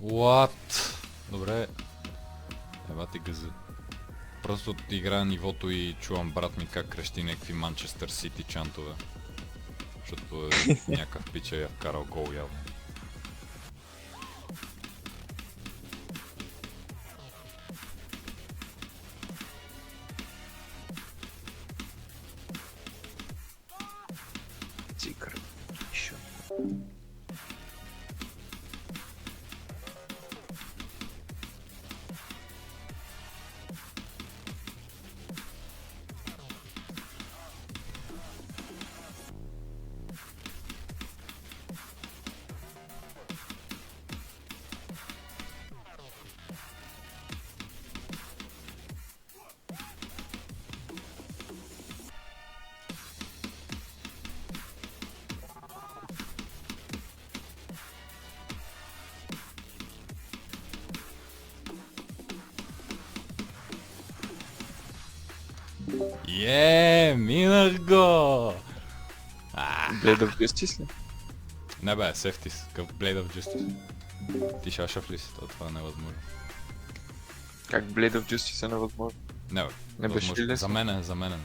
What? Добре. Ева ти газа. Просто играя нивото и чувам брат ми как крещи някакви Манчестър Сити чантове. Защото някакъв пича я вкарал гол явно. Тигр. Еще. Минах го! Blade of Justice ли? Не бе, Сефтис, къв Blade of Justice. Ти шашав ли си? Това е невъзможно. Как Blade of Justice е невъзможно? Не бе, Не беше възможно. ли лесно? За мен е.